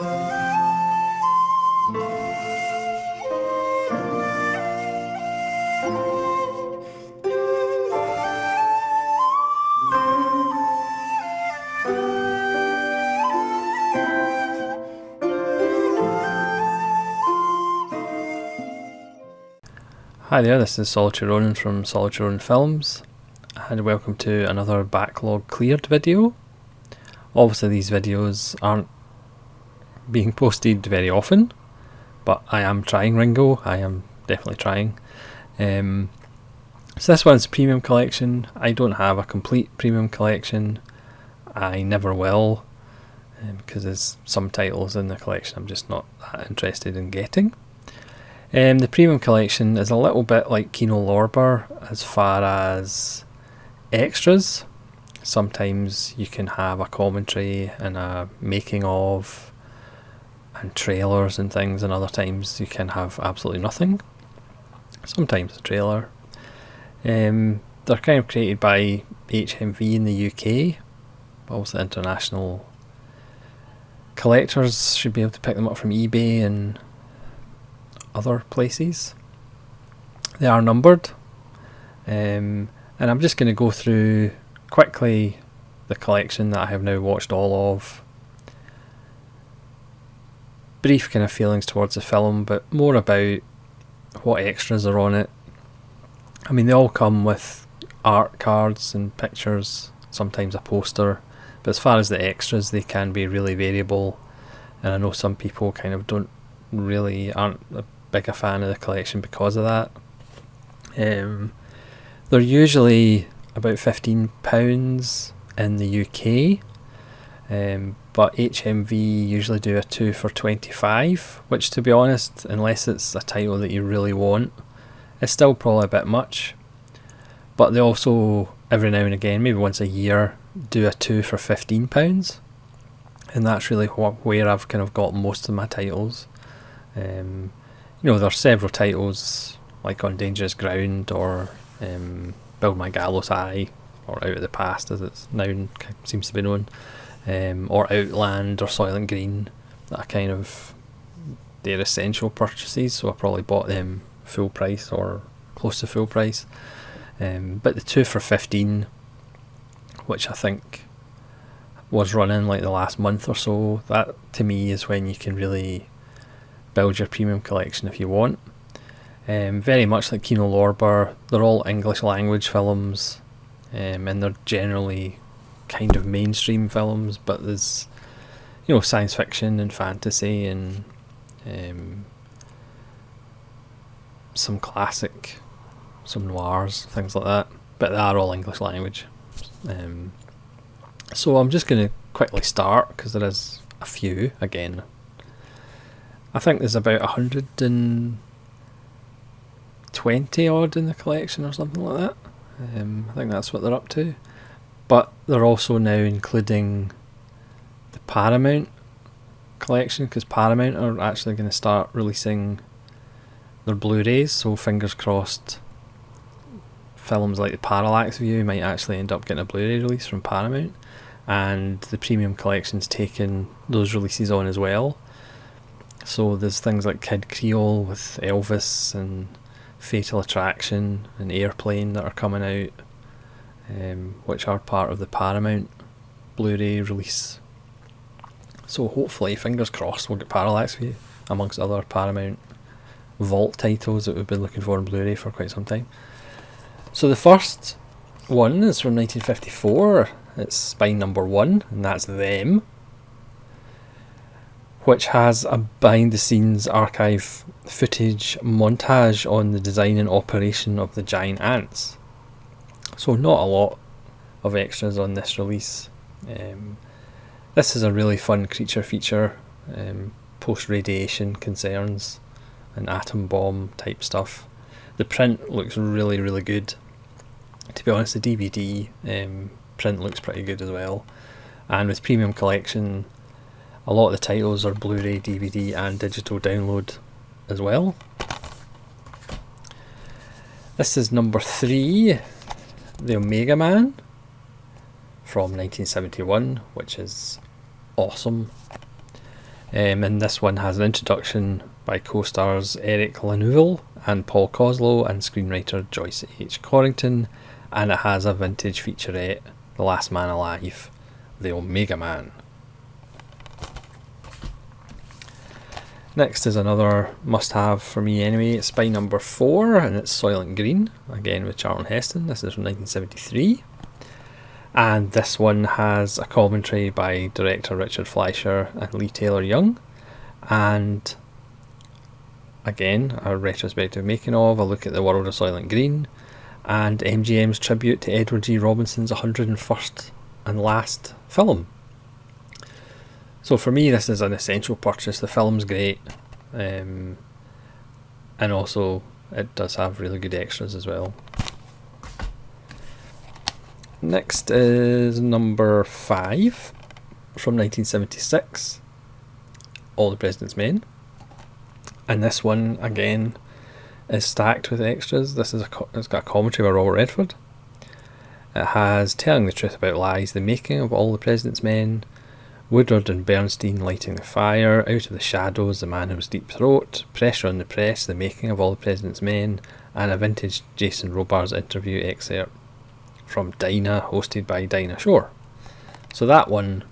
Hi there, this is Solitary Ronin from Solitary Ronin Films, and welcome to another Backlog cleared video. Obviously these videos aren't being posted very often, but I am trying, Ringo. I am definitely trying. So this one's a premium collection. I don't have a complete premium collection. I never will, because there's some titles in the collection I'm just not that interested in getting. The premium collection is a little bit like Kino Lorber as far as extras. Sometimes you can have a commentary and a making of and trailers and things, and other times you can have absolutely nothing. Sometimes a trailer. They're kind of created by HMV in the UK, but also international collectors should be able to pick them up from eBay and other places. They are numbered, and I'm just going to go through quickly the collection that I have now watched all of. Brief kind of feelings towards the film, but more about what extras are on it. I mean, they all come with art cards and pictures, sometimes a poster, but as far as the extras, they can be really variable, and I know some people kind of aren't a big a fan of the collection because of that. They're usually about £15 in the UK, but HMV usually do a 2 for £25, which, to be honest, unless it's a title that you really want, is still probably a bit much. But they also, every now and again, maybe once a year, do a 2 for £15, and that's really where I've kind of got most of my titles. There's several titles like On Dangerous Ground or Build My Gallows High, or Out of the Past as it's now seems to be known, or Outland or Soylent Green, that are kind of their essential purchases, so I probably bought them full price or close to full price. But the 2 for 15, which I think was running like the last month or so, that to me is when you can really build your premium collection if you want. Very much like Kino Lorber, they're all English language films, and they're generally kind of mainstream films, but there's science fiction and fantasy and some classic, some noirs, things like that, but they are all English language. So I'm just going to quickly start, because there is a few. Again, I think there's about 120 odd in the collection or something like that. I think that's what they're up to. But they're also now including the Paramount collection, because Paramount are actually going to start releasing their Blu-rays, so fingers crossed films like the Parallax View might actually end up getting a Blu-ray release from Paramount, and the premium collection's taken those releases on as well. So there's things like Kid Creole with Elvis and Fatal Attraction and Airplane that are coming out, which are part of the Paramount Blu-ray release. So hopefully, fingers crossed, we'll get Parallax View, amongst other Paramount Vault titles that we've been looking for on Blu-ray for quite some time. So the first one is from 1954, it's Spine Number 1, and that's Them, which has a behind the scenes archive footage montage on the design and operation of the giant ants. So not a lot of extras on this release. This is a really fun creature feature, post-radiation concerns and atom bomb type stuff. The print looks really, really good. To be honest, the DVD print looks pretty good as well. And with Premium Collection, a lot of the titles are Blu-ray, DVD and digital download as well. This is number 3, The Omega Man from 1971, which is awesome. And this one has an introduction by co-stars Eric Laneuville and Paul Coslow and screenwriter Joyce H. Corrington, and it has a vintage featurette, The Last Man Alive, The Omega Man. Next is another must-have for me anyway. It's Spy Number 4, and it's Soylent Green, again with Charlton Heston. This is from 1973. And this one has a commentary by director Richard Fleischer and Lee Taylor Young. And again, a retrospective making of, a look at the world of Soylent Green, and MGM's tribute to Edward G. Robinson's 101st and last film. So for me, this is an essential purchase. The film's great, and also it does have really good extras as well. Next is number 5 from 1976, All the President's Men. And this one, again, is stacked with extras. This is it's got a commentary by Robert Redford. It has Telling the Truth About Lies, the making of All the President's Men, Woodward and Bernstein lighting the fire, Out of the Shadows, The Man Who Was Deep Throat, Pressure on the Press, the making of All the President's Men, and a vintage Jason Robards interview excerpt from Dinah, hosted by Dinah Shore. So that one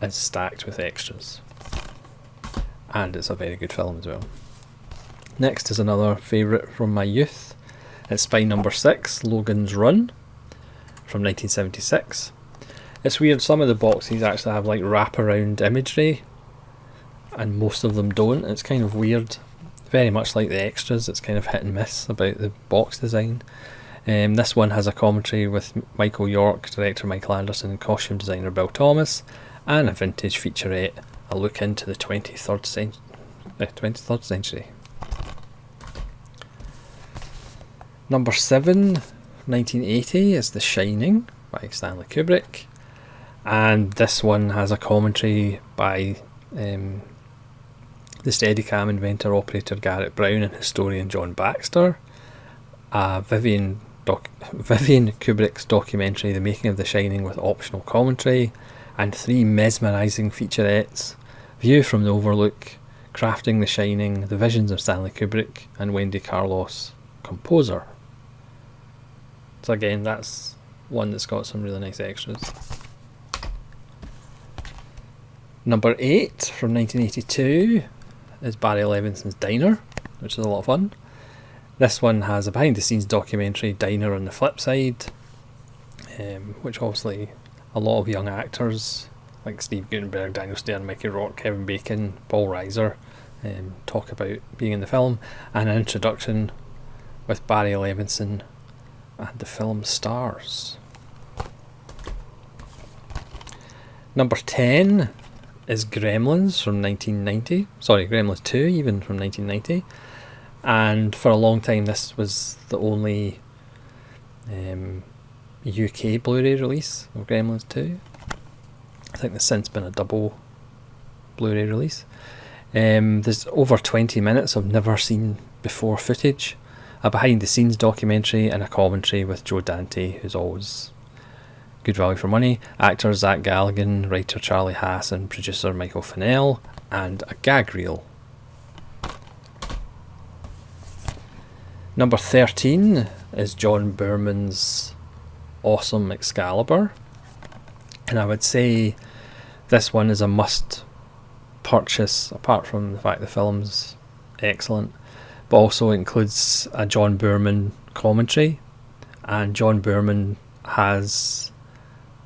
is stacked with extras, and it's a very good film as well. Next is another favourite from my youth. It's Spy Number 6, Logan's Run, from 1976. It's weird, some of the boxes actually have like wraparound imagery, and most of them don't. It's kind of weird, very much like the extras. It's kind of hit and miss about the box design. This one has a commentary with Michael York, director Michael Anderson, and costume designer Bill Thomas, and a vintage featurette, a look into the 23rd century. Number 7, 1980, is The Shining by Stanley Kubrick. And this one has a commentary by the Steadicam inventor operator Garrett Brown and historian John Baxter. Vivian Kubrick's documentary The Making of The Shining with optional commentary, and 3 mesmerising featurettes, View from the Overlook, Crafting The Shining, The Visions of Stanley Kubrick, and Wendy Carlos, Composer. So again, that's one that's got some really nice extras. Number 8 from 1982 is Barry Levinson's Diner, which is a lot of fun. This one has a behind the scenes documentary, Diner on the Flip Side, which obviously a lot of young actors like Steve Guttenberg, Daniel Stern, Mickey Rourke, Kevin Bacon, Paul Reiser talk about being in the film, and an introduction with Barry Levinson and the film's stars. Number 10 is Gremlins from 1990. Sorry, Gremlins 2 even from 1990. And for a long time this was the only UK Blu-ray release of Gremlins 2. I think there's since been a double Blu-ray release. There's over 20 minutes of never seen before footage, a behind the scenes documentary, and a commentary with Joe Dante, who's always good value for money, actor Zach Galligan, writer Charlie Haas, and producer Michael Fennell, and a gag reel. Number 13 is John Boorman's awesome Excalibur, and I would say this one is a must purchase, apart from the fact the film's excellent, but also includes a John Boorman commentary, and John Boorman has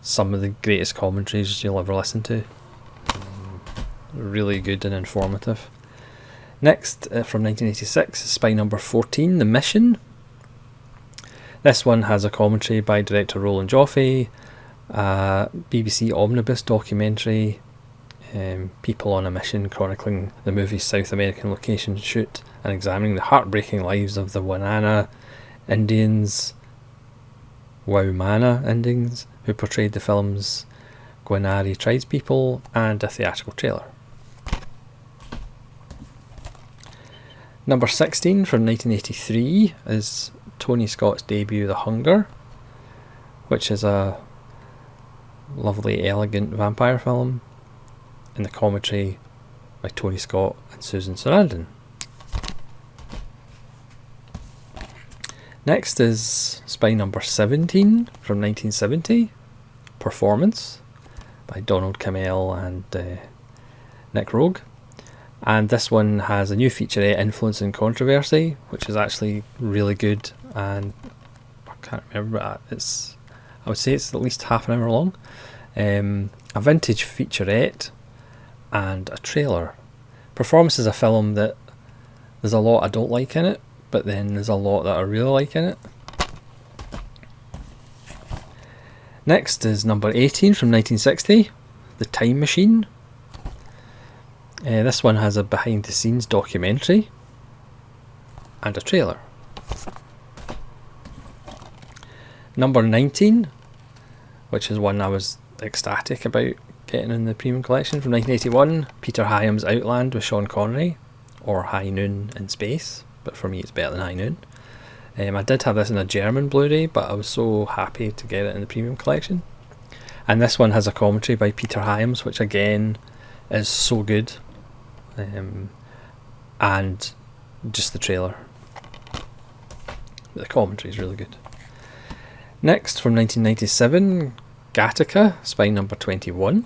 some of the greatest commentaries you'll ever listen to. Really good and informative. Next, from 1986, is Spy Number 14, The Mission. This one has a commentary by director Roland Joffe, BBC Omnibus documentary, People on a Mission, chronicling the movie's South American location shoot and examining the heartbreaking lives of the Waumana Indians who portrayed the film's Guanari tribespeople, and a theatrical trailer. Number 16 from 1983 is Tony Scott's debut The Hunger, which is a lovely, elegant vampire film. in the commentary by Tony Scott and Susan Sarandon. Next is Spy number 17 from 1970, Performance, by Donald Cammell and Nick Rogue. And this one has a new featurette, Influence and Controversy, which is actually really good, and I can't remember, I would say it's at least half an hour long. A vintage featurette and a trailer. Performance is a film that there's a lot I don't like in it, but then there's a lot that I really like in it. Next is number 18 from 1960, The Time Machine. This one has a behind the scenes documentary and a trailer. Number 19, which is one I was ecstatic about getting in the premium collection, from 1981, Peter Hyam's Outland with Sean Connery, or High Noon in Space, but for me it's better than High Noon. I did have this in a German Blu-ray, but I was so happy to get it in the premium collection. And this one has a commentary by Peter Hyams, which again is so good. And just the trailer. The commentary is really good. Next, from 1997, Gattaca, Spy number 21.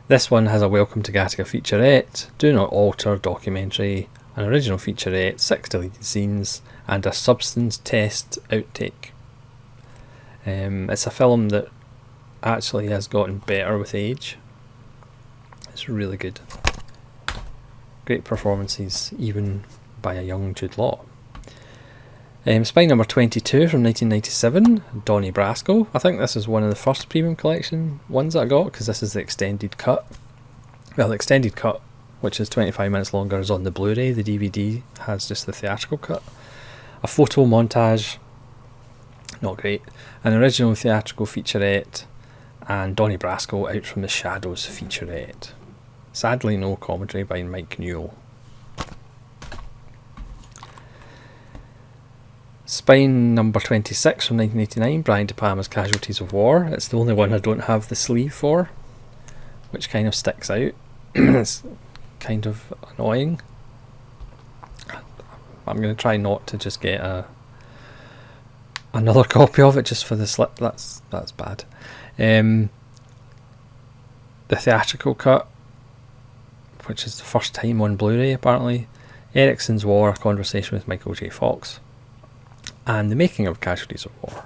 This one has a Welcome to Gattaca featurette, Do Not Alter documentary, an original featurette, 6 deleted scenes, and a substance test outtake. It's a film that actually has gotten better with age. It's really good. Great performances, even by a young Jude Law. Spy number 22 from 1997, Donnie Brasco. I think this is one of the first premium collection ones that I got, because this is the extended cut. Well, the extended cut, which is 25 minutes longer, is on the Blu-ray. The DVD has just the theatrical cut. A photo montage, not great. An original theatrical featurette, and Donnie Brasco Out from the Shadows featurette. Sadly, no commentary by Mike Newell. Spy number 26 from 1989, Brian De Palma's Casualties of War. It's the only one I don't have the sleeve for, which kind of sticks out. It's kind of annoying. I'm going to try not to just get another copy of it just for the slip. That's bad. The theatrical cut, which is the first time on Blu-ray apparently, Ericsson's War, A Conversation with Michael J. Fox, and The Making of Casualties of War.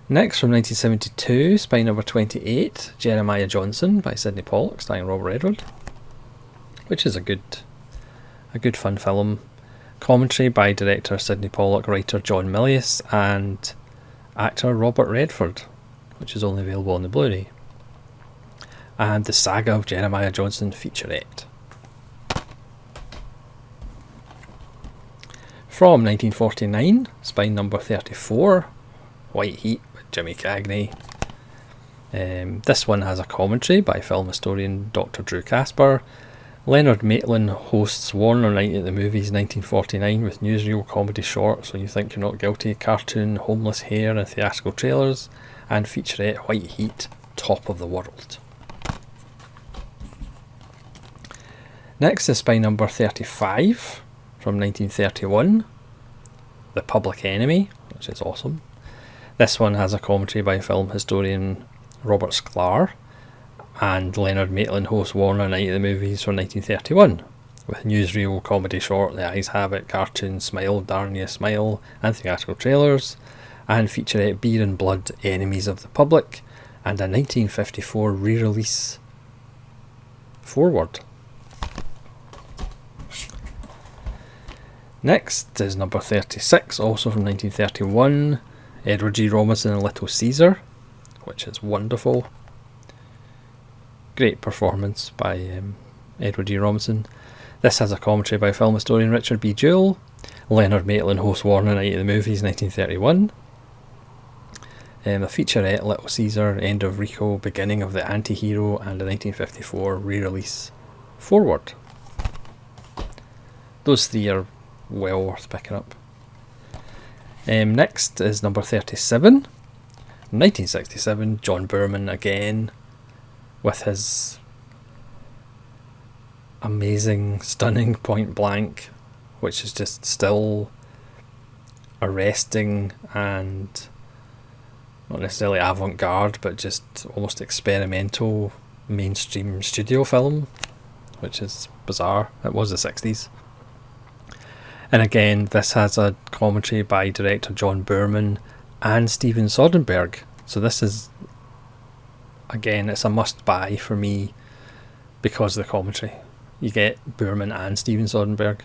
Next, from 1972, Spy number 28, Jeremiah Johnson by Sidney Pollack, starring Robert Redford, which is a good fun film. Commentary by director Sidney Pollack, writer John Milius, and actor Robert Redford, which is only available on the Blu-ray. And The Saga of Jeremiah Johnson featurette. From 1949, Spy number 34, White Heat with Jimmy Cagney. This one has a commentary by film historian Dr. Drew Casper. Leonard Maitland hosts Warner Night at the Movies 1949 with newsreel comedy shorts, So You Think You're Not Guilty, cartoon Homeless Hair and theatrical trailers, and featurette White Heat, Top of the World. Next is Spy number 35 from 1931, The Public Enemy, which is awesome. This one has a commentary by film historian Robert Sklar, and Leonard Maitland hosts Warner Night at the Movies for 1931 with newsreel comedy short The Eyes Have It, cartoon Smile, Darn You Smile, and theatrical trailers, and featurette Beer and Blood, Enemies of the Public, and a 1954 re-release forward. Next is number 36, also from 1931, Edward G. Robinson and Little Caesar, which is wonderful. Great performance by Edward G. Robinson. This has a commentary by film historian Richard B. Jewell. Leonard Maitland hosts Warner Night at the Movies 1931. A featurette, Little Caesar, End of Rico, Beginning of the Anti-Hero, and a 1954 re-release forward. Those three are well worth picking up. Next is number 37, 1967, John Boorman again, with his amazing, stunning Point Blank, which is just still arresting and not necessarily avant-garde, but just almost experimental mainstream studio film, which is bizarre. It was the 60s. And again, this has a commentary by director John Boorman and Steven Soderbergh. So this is, again, it's a must-buy for me because of the commentary. You get Boorman and Steven Soderbergh.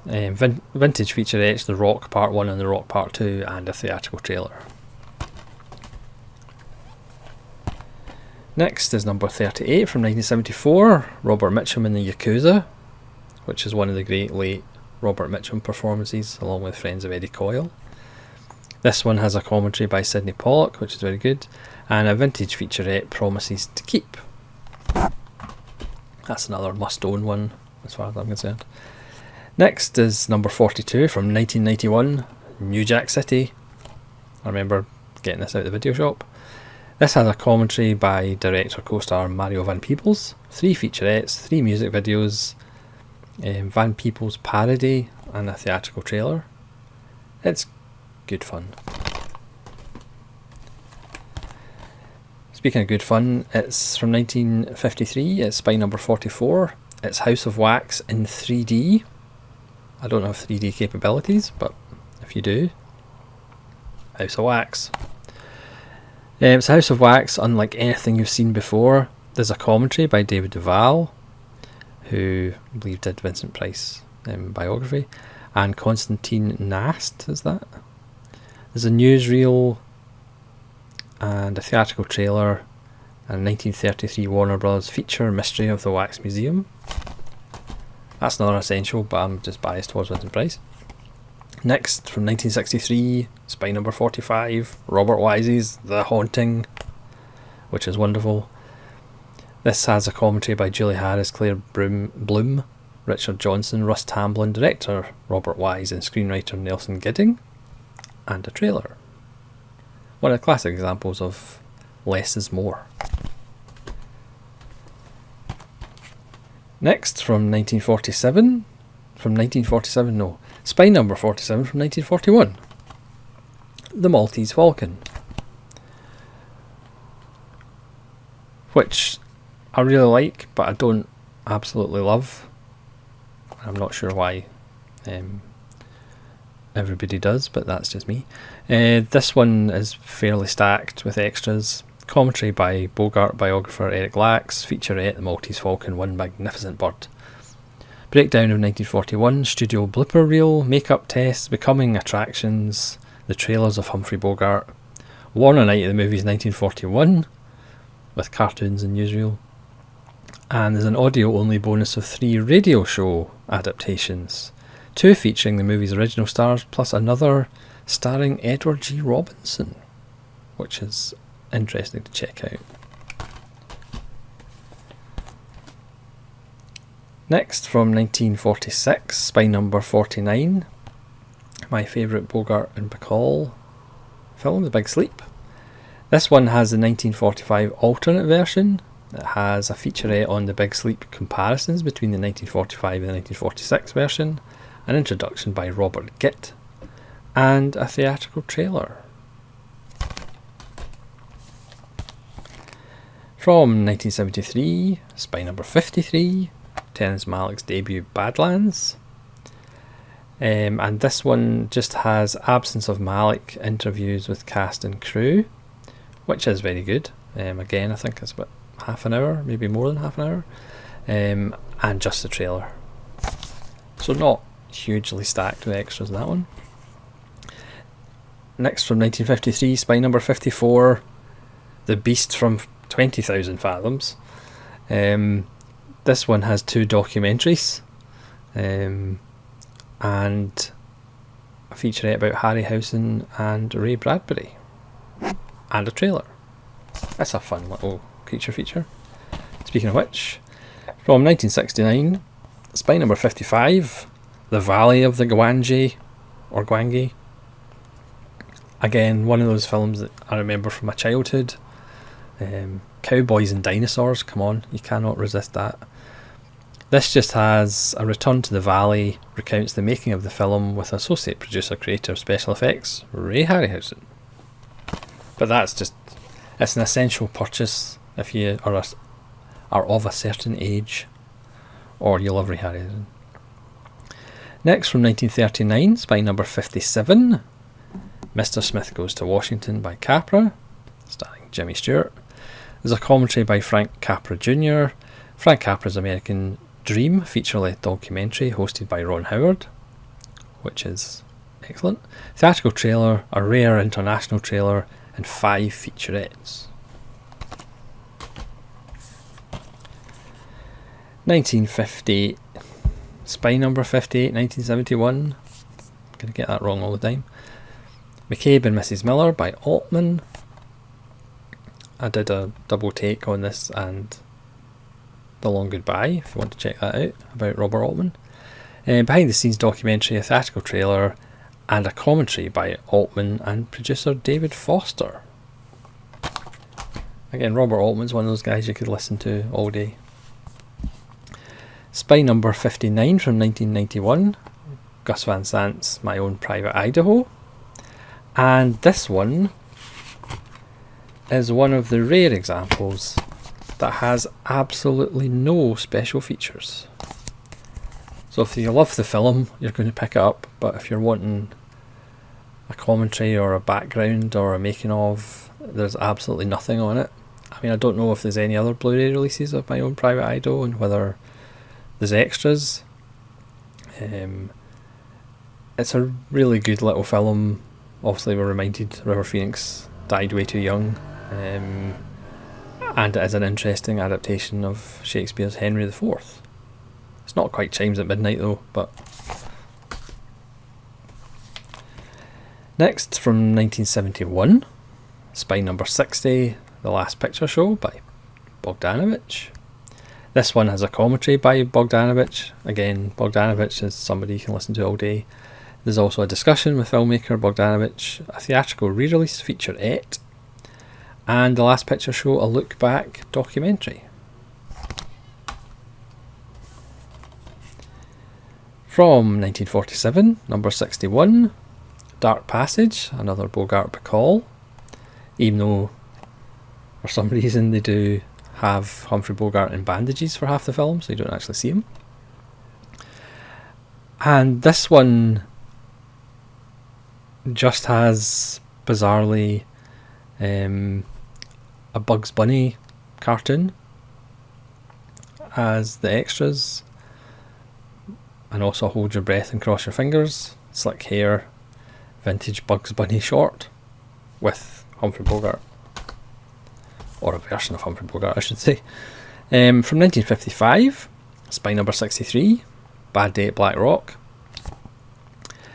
Vintage featurettes, The Rock Part 1 and The Rock Part 2, and a theatrical trailer. Next is number 38 from 1974, Robert Mitchum in the Yakuza, which is one of the great late Robert Mitchum performances, along with Friends of Eddie Coyle. This one has a commentary by Sidney Pollack, which is very good, and a vintage featurette, Promises to Keep. That's another must-own one, as far as I'm concerned. Next is number 42 from 1991, New Jack City. I remember getting this out of the video shop. This has a commentary by director co-star Mario Van Peebles, 3 featurettes, 3 music videos, Van Peebles parody, and a theatrical trailer. It's good fun. Speaking of good fun, it's from 1953, it's Spy number 44, it's House of Wax in 3D. I don't have 3D capabilities, but if you do, House of Wax. It's House of Wax, unlike anything you've seen before. There's a commentary by David Duval, who I believe did Vincent Price biography, and Constantine Nast, is that? There's a newsreel and a theatrical trailer, and a 1933 Warner Bros. Feature, Mystery of the Wax Museum. That's another essential, but I'm just biased towards Vincent Price. Next, from 1963, Spy number 45, Robert Wise's The Haunting, which is wonderful. This has a commentary by Julie Harris, Claire Bloom, Richard Johnson, Russ Tamblyn, director Robert Wise, and screenwriter Nelson Gidding, and a trailer. One of the classic examples of less is more. Next, from 1947, Spy number 47 from 1941, The Maltese Falcon, which I really like, but I don't absolutely love. I'm not sure why everybody does, but that's just me. This one is fairly stacked with extras. Commentary by Bogart biographer Eric Lax, featurette The Maltese Falcon, One Magnificent Bird. Breakdown of 1941, studio blooper reel, makeup tests, becoming attractions, the trailers of Humphrey Bogart, Warner Night of the Movies 1941, with cartoons and newsreel. And there's an audio-only bonus of 3 radio show adaptations, 2 featuring the movie's original stars, plus another starring Edward G. Robinson, which is interesting to check out. Next, from 1946, Spy number 49, my favourite Bogart and Bacall film, The Big Sleep. This one has the 1945 alternate version. It has a featurette on The Big Sleep comparisons between the 1945 and the 1946 version, an introduction by Robert Gitt, and a theatrical trailer. From 1973, Spy number 53, Terrence Malick's debut Badlands. And this one just has absence of Malick interviews with cast and crew, which is very good. Again, I think it's about half an hour, maybe more than half an hour, and just the trailer. So not hugely stacked with extras in that one. Next, from 1953, Spy number 54, The Beast from 20,000 Fathoms. This one has 2 documentaries, and a featurette about Harryhausen and Ray Bradbury, and a trailer. That's a fun little creature feature. Speaking of which, from 1969, Spy number 55, The Valley of the Gwangi, or Gwangi, Again, one of those films that I remember from my childhood. Cowboys and dinosaurs, come on, you cannot resist that. This just has a return to the valley, recounts the making of the film with associate producer, creator of special effects, Ray Harryhausen. But it's an essential purchase if you are of a certain age, or you love Ray Harryhausen. Next, from 1939, Spy number 57, Mr. Smith Goes to Washington by Capra, starring Jimmy Stewart. There's a commentary by Frank Capra Jr., Frank Capra's American Dream feature-length documentary hosted by Ron Howard, which is excellent. Theatrical trailer, a rare international trailer, and 5 featurettes. 1950, Spy number 58, 1971. I'm going to get that wrong all the time. McCabe and Mrs. Miller by Altman. I did a double take on this and The Long Goodbye, if you want to check that out, about Robert Altman. Behind the scenes documentary, a theatrical trailer, and a commentary by Altman and producer David Foster. Again, Robert Altman's one of those guys you could listen to all day. Spy number 59 from 1991, Gus Van Sant's My Own Private Idaho. And this one is one of the rare examples that has absolutely no special features. So if you love the film, you're going to pick it up, but if you're wanting a commentary or a background or a making of, there's absolutely nothing on it. I mean, I don't know if there's any other Blu-ray releases of My Own Private Idaho and whether there's extras. It's a really good little film. Obviously we're reminded River Phoenix died way too young, and it is an interesting adaptation of Shakespeare's Henry IV. It's not quite Chimes at Midnight though, but... Next, from 1971, Spy number 60, The Last Picture Show by Bogdanovich. This one has a commentary by Bogdanovich. Again, Bogdanovich is somebody you can listen to all day. There's also a discussion with filmmaker Bogdanovich, a theatrical re-release featurette, and The Last Picture Show, a look-back documentary. From 1947, number 61, Dark Passage, another Bogart-Bacall, even though for some reason they do have Humphrey Bogart in bandages for half the film, so you don't actually see him. And this one just has, bizarrely, a Bugs Bunny cartoon as the extras, and also Hold Your Breath and Cross Your Fingers, slick hair, vintage Bugs Bunny short with Humphrey Bogart, or a version of Humphrey Bogart I should say. From 1955, Spy number 63, Bad Day at Black Rock.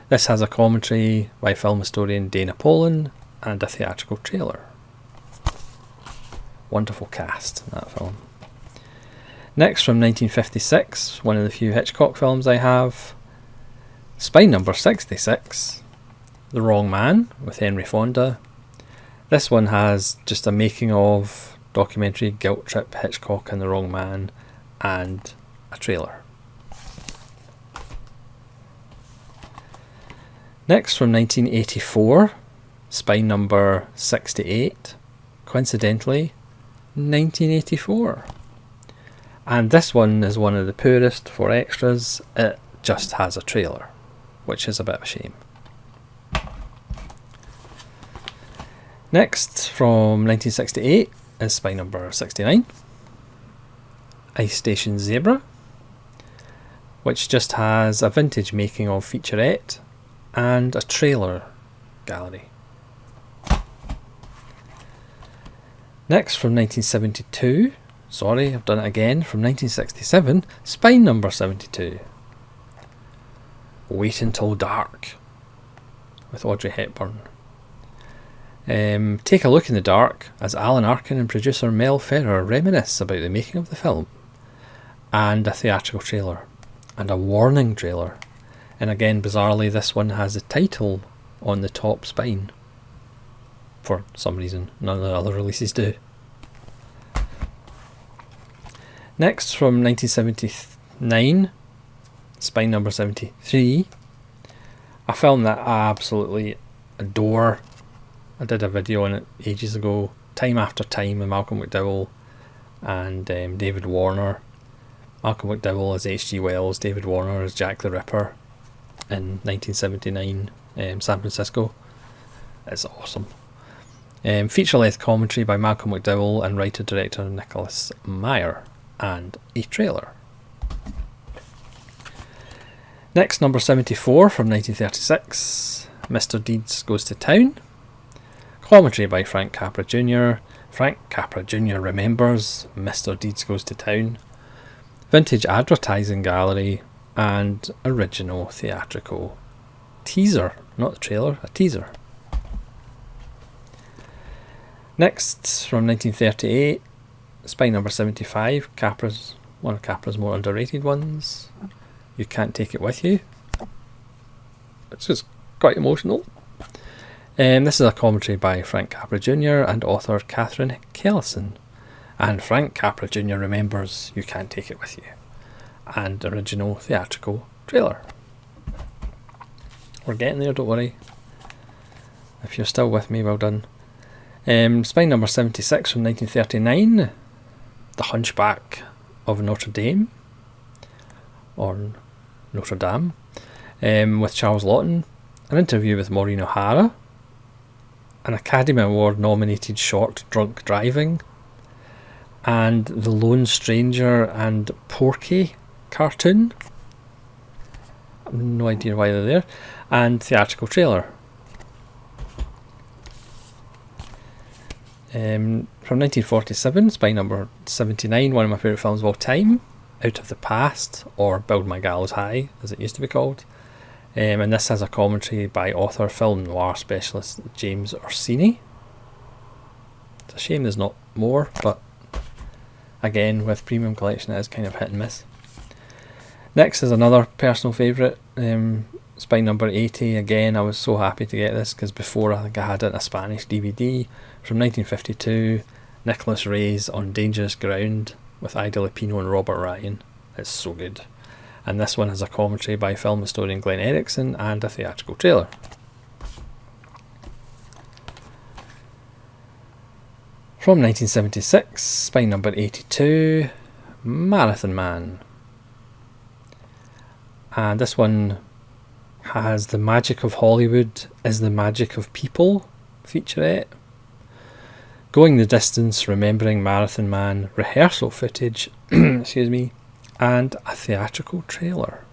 This has a commentary by film historian Dana Poland and a theatrical trailer. Wonderful cast in that film. Next, from 1956, one of the few Hitchcock films I have, Spy number 66, The Wrong Man with Henry Fonda. This one has just a making of documentary, guilt trip, Hitchcock and The Wrong Man, and a trailer. Next, from 1984, Spy number 68, coincidentally 1984. And this one is one of the poorest for extras. It just has a trailer, which is a bit of a shame. Next, from 1968, is Spy number 69, Ice Station Zebra, which just has a vintage making of featurette and a trailer gallery. Next, from 1972, sorry, I've done it again, from 1967, Spy number 72, Wait Until Dark, with Audrey Hepburn. Take a look in the dark as Alan Arkin and producer Mel Ferrer reminisce about the making of the film, and a theatrical trailer, and a warning trailer. And again, bizarrely, this one has a title on the top spine. for some reason. None of the other releases do. Next, from 1979, Spine Number 73, a film that I absolutely adore. I did a video on it ages ago, Time After Time, with Malcolm McDowell and David Warner. Malcolm McDowell as H.G. Wells, David Warner as Jack the Ripper in 1979 San Francisco. It's awesome. Feature-length commentary by Malcolm McDowell and writer-director Nicholas Meyer, and a trailer. Next, number 74 from 1936, Mr. Deeds Goes to Town. Commentary by Frank Capra Jr. Frank Capra Jr. remembers Mr. Deeds Goes to Town. Vintage advertising gallery and original theatrical teaser. Not a trailer, a teaser. Next, from 1938, Spine Number 75, one of Capra's more underrated ones. You Can't Take It With You. It's just quite emotional. This is a commentary by Frank Capra Jr. and author Catherine Kellison. And Frank Capra Jr. remembers You Can't Take It With You. And original theatrical trailer. We're getting there, don't worry. If you're still with me, well done. Spine Number 76 from 1939, The Hunchback of Notre Dame, or Notre Dame, with Charles Laughton, an interview with Maureen O'Hara, an Academy Award nominated short Drunk Driving, and The Lone Stranger and Porky cartoon. I have no idea why they're there, and theatrical trailer. From 1947, Spine Number 79, one of my favourite films of all time, Out of the Past, or Build My Gallows High, as it used to be called. And this has a commentary by author, film noir specialist James Orsini. It's a shame there's not more, but again, with Premium Collection it is kind of hit and miss. Next is another personal favourite, Spine Number 80. Again, I was so happy to get this because before I think I had it in a Spanish DVD. From 1952, Nicholas Ray's On Dangerous Ground with Ida Lupino and Robert Ryan. It's so good. And this one has a commentary by film historian Glenn Erickson and a theatrical trailer. From 1976, Spine Number 82, Marathon Man. And this one has The Magic of Hollywood is the Magic of People featurette. Going the Distance, Remembering Marathon Man, rehearsal footage, excuse me, and a theatrical trailer.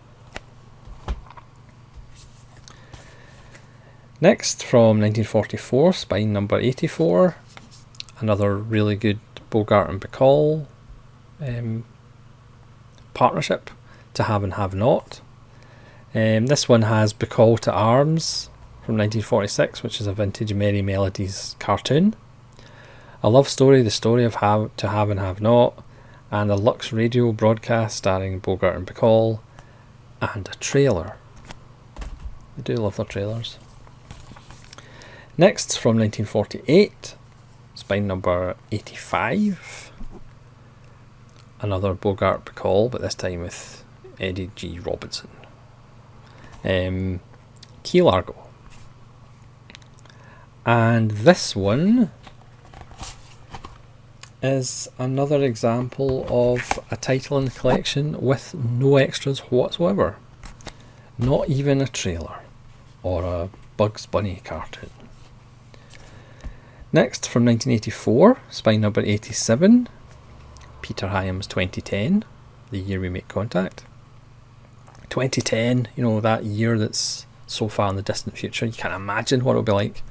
Next, from 1944, Spine Number 84, another really good Bogart and Bacall partnership, To Have and Have Not. This one has Bacall to Arms from 1946, which is a vintage Merry Melodies cartoon. A love story, the story of To Have and Have Not, and a Lux radio broadcast starring Bogart and Bacall, and a trailer. I do love their trailers. Next, from 1948, Spine Number 85, another Bogart Bacall, but this time with Eddie G. Robinson. Key Largo. And this one is another example of a title in the collection with no extras whatsoever. Not even a trailer or a Bugs Bunny cartoon. Next, from 1984, Spine Number 87, Peter Hyams' 2010, the year we make contact. 2010, you know, that year that's so far in the distant future, you can't imagine what it'll be like.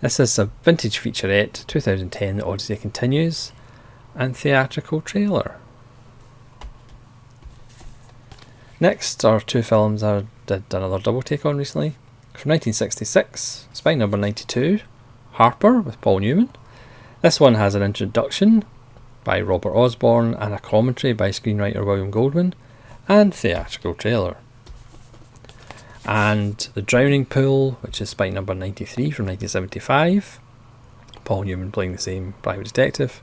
This is a vintage featurette, 2010, The Odyssey Continues, and theatrical trailer. Next are two films I did another double take on recently. From 1966, Spine Number 92, Harper with Paul Newman. This one has an introduction by Robert Osborne and a commentary by screenwriter William Goldman, and theatrical trailer. And The Drowning Pool, which is Spine number 93 from 1975. Paul Newman playing the same private detective.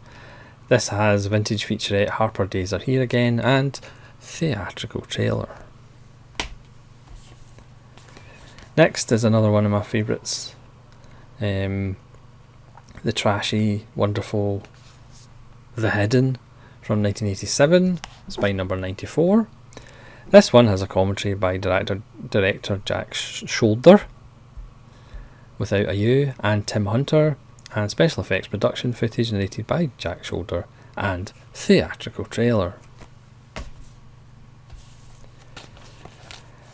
This has vintage featurette Harper Days Are Here Again and theatrical trailer. Next is another one of my favourites. The trashy, wonderful The Hidden from 1987, Spine number 94. This one has a commentary by director Jack Shoulder, without a U, and Tim Hunter, and special effects production footage narrated by Jack Shoulder, and theatrical trailer.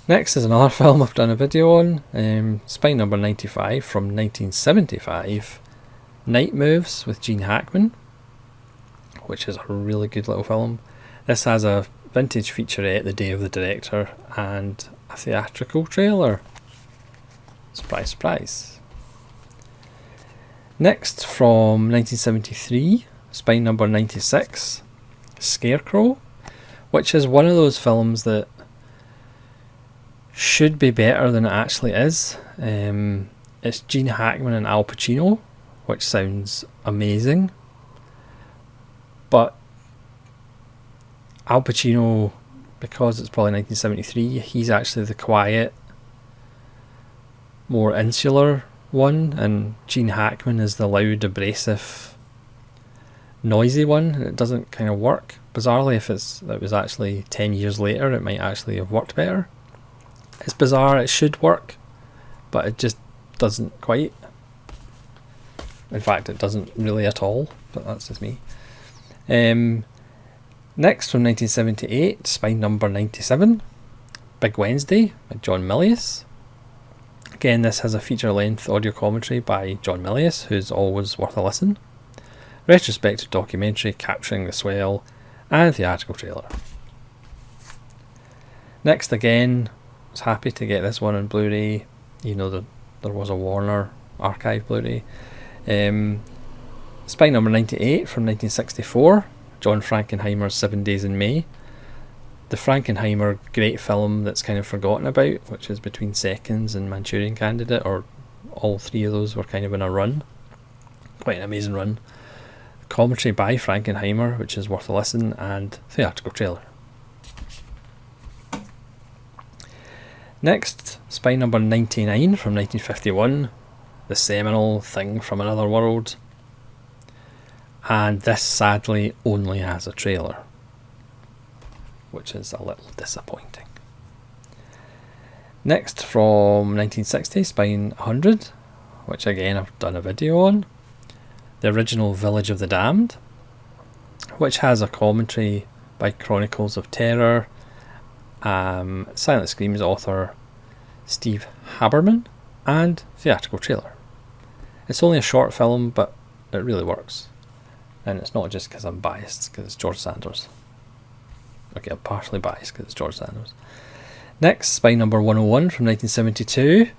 Next is another film I've done a video on, Spine number 95 from 1975, Night Moves with Gene Hackman, which is a really good little film. This has a vintage featurette, The Day of the Director, and a theatrical trailer. Surprise, surprise. Next, from 1973, Spine number 96, Scarecrow, which is one of those films that should be better than it actually is. It's Gene Hackman and Al Pacino, which sounds amazing, but Al Pacino, because it's probably 1973, he's actually the quiet, more insular one, and Gene Hackman is the loud, abrasive, noisy one, and it doesn't kind of work. Bizarrely, if it was actually 10 years later, it might actually have worked better. It's bizarre, it should work, but it just doesn't quite. In fact, it doesn't really at all, but that's just me. Next, from 1978, Spine number 97, Big Wednesday by John Milius. Again, this has a feature-length audio commentary by John Milius, who's always worth a listen. Retrospective documentary capturing the swell, and theatrical trailer. Next, again, I was happy to get this one on Blu-ray. You know, there was a Warner archive Blu-ray. Spine number 98 from 1964, John Frankenheimer's 7 Days in May. The Frankenheimer great film that's kind of forgotten about, which is Between Seconds and Manchurian Candidate, or all three of those were kind of in a run. Quite an amazing run. Commentary by Frankenheimer, which is worth a listen, and theatrical trailer. Next, Spine number 99 from 1951, the seminal Thing from Another World. And this sadly only has a trailer, which is a little disappointing. Next, from 1960, Spine 100, which again I've done a video on. The original Village of the Damned, which has a commentary by Chronicles of Terror, Silent Screams author Steve Haberman, and theatrical trailer. It's only a short film, but it really works. And it's not just because I'm biased, because it's George Sanders. Okay, I'm partially biased because it's George Sanders. Next, Spine number 101 from 1972.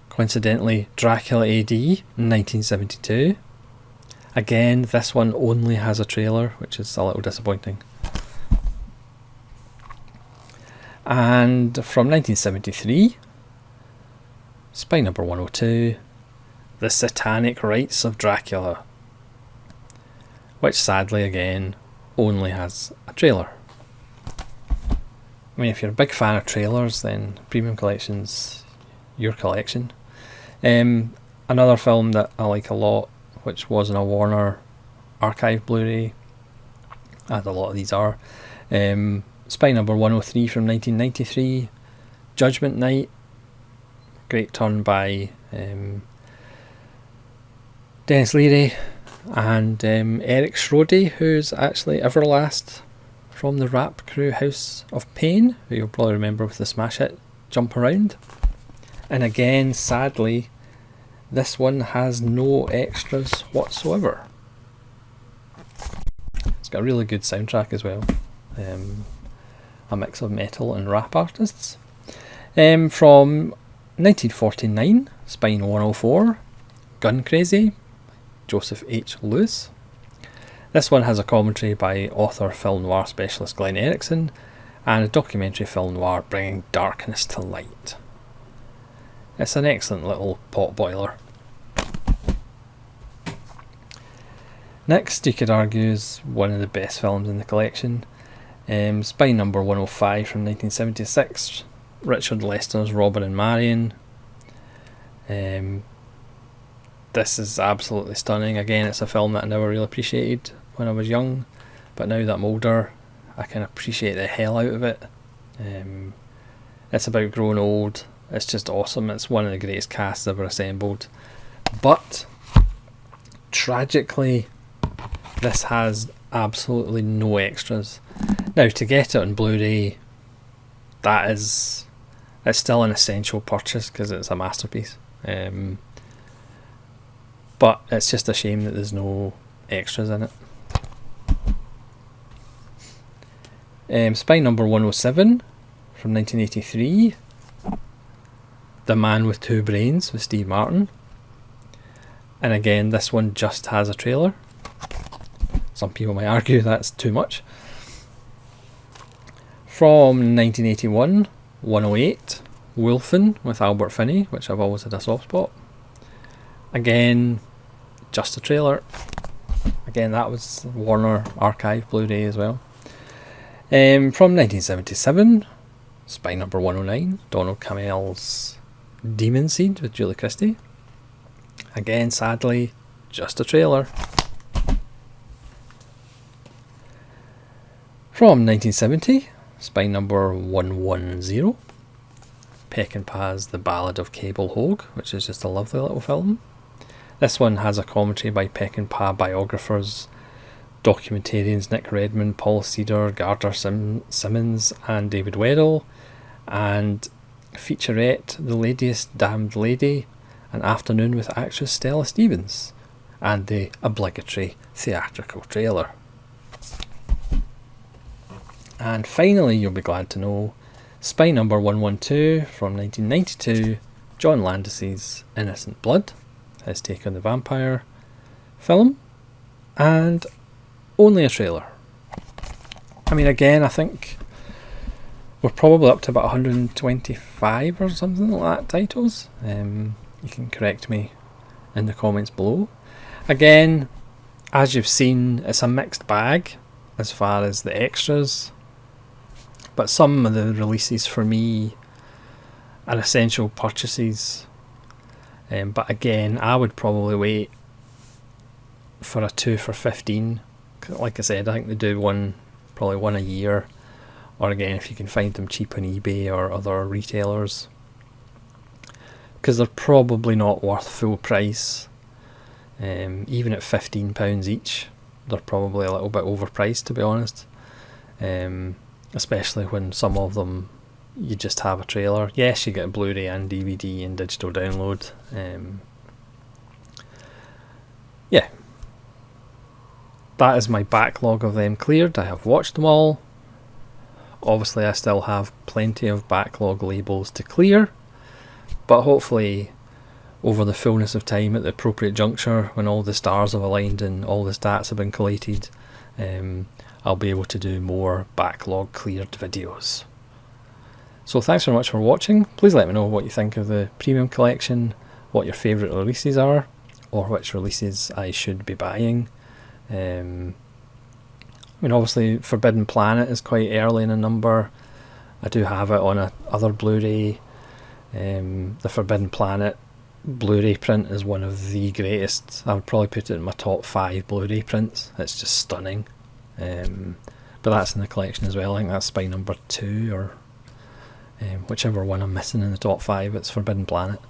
Coincidentally, Dracula AD, 1972. Again, this one only has a trailer, which is a little disappointing. And from 1973, Spine number 102, The Satanic Rites of Dracula, which sadly again only has a trailer. I mean, if you're a big fan of trailers, then Premium Collection's your collection. Another film that I like a lot, which was in a Warner archive Blu-ray, as a lot of these are, Spine number 103 from 1993, Judgment Night, great turn by Dennis Leary and Eric Schrode, who's actually Everlast from the rap crew House of Pain, who you'll probably remember with the smash hit Jump Around. And again, sadly, this one has no extras whatsoever. It's got a really good soundtrack as well. A mix of metal and rap artists. From 1949, Spine 104, Gun Crazy, Joseph H. Lewis. This one has a commentary by author film noir specialist Glenn Erickson, and a documentary film noir bringing darkness to light. It's an excellent little pot boiler. Next, you could argue, is one of the best films in the collection. Spy Number 105 from 1976. Richard Lester's Robin and Marion. This is absolutely stunning. Again, it's a film that I never really appreciated when I was young, but now that I'm older, I can appreciate the hell out of it. It's about growing old. It's just awesome. It's one of the greatest casts ever assembled. But tragically, this has absolutely no extras. Now, to get it on Blu-ray, it's still an essential purchase because it's a masterpiece. But it's just a shame that there's no extras in it. Spy Number 107 from 1983. The Man with Two Brains with Steve Martin. And again, this one just has a trailer. Some people might argue that's too much. From 1981, 108, Wolfen with Albert Finney, which I've always had a soft spot. Again, just a trailer. Again, that was Warner Archive Blu-ray as well. From 1977, Spy Number 109, Donald Cammell's Demon Seed with Julie Christie. Again, sadly, just a trailer. From 1970, Spy Number 110, Peckinpah's The Ballad of Cable Hogue, which is just a lovely little film. This one has a commentary by Peckinpah biographers, documentarians Nick Redman, Paul Cedar, Gardner Simmons and David Weddell, and featurette The Ladiest Damned Lady, An Afternoon with actress Stella Stevens, and the obligatory theatrical trailer. And finally, you'll be glad to know, Spy Number 112 from 1992, John Landis's Innocent Blood, his take on the vampire film, and only a trailer. I mean, again, I think we're probably up to about 125 or something like that titles. You can correct me in the comments below. Again, as you've seen, it's a mixed bag as far as the extras, but some of the releases for me are essential purchases. But again, I would probably wait for a 2 for $15. Like I said, I think they do probably one a year, or again if you can find them cheap on eBay or other retailers, because they're probably not worth full price. Even at £15 each, they're probably a little bit overpriced, to be honest. Especially when some of them you just have a trailer. Yes, you get a Blu-ray and DVD and digital download. Yeah, that is my backlog of them cleared. I have watched them all. Obviously I still have plenty of backlog labels to clear, but hopefully over the fullness of time, at the appropriate juncture, when all the stars have aligned and all the stats have been collated, I'll be able to do more backlog cleared videos. So thanks very much for watching. Please let me know what you think of the premium collection, what your favourite releases are, or which releases I should be buying. I mean, obviously Forbidden Planet is quite early in a number. I do have it on other Blu-ray. The Forbidden Planet Blu-ray print is one of the greatest. I would probably put it in my top 5 Blu-ray prints. It's just stunning. But that's in the collection as well. I think that's Spy Number 2 or whichever one I'm missing in the top 5. It's Forbidden Planet,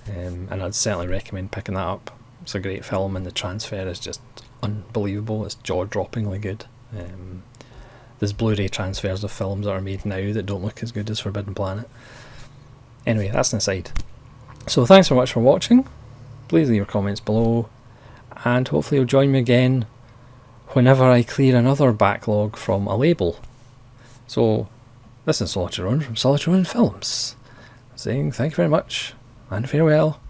and I'd certainly recommend picking that up. It's a great film and the transfer is just unbelievable. It's jaw-droppingly good. There's Blu-ray transfers of films that are made now that don't look as good as Forbidden Planet. Anyway, that's an aside. So thanks so much for watching. Please leave your comments below, and hopefully you'll join me again whenever I clear another backlog from a label. So this is Solitary Run from Solitary Run Films, saying thank you very much and farewell.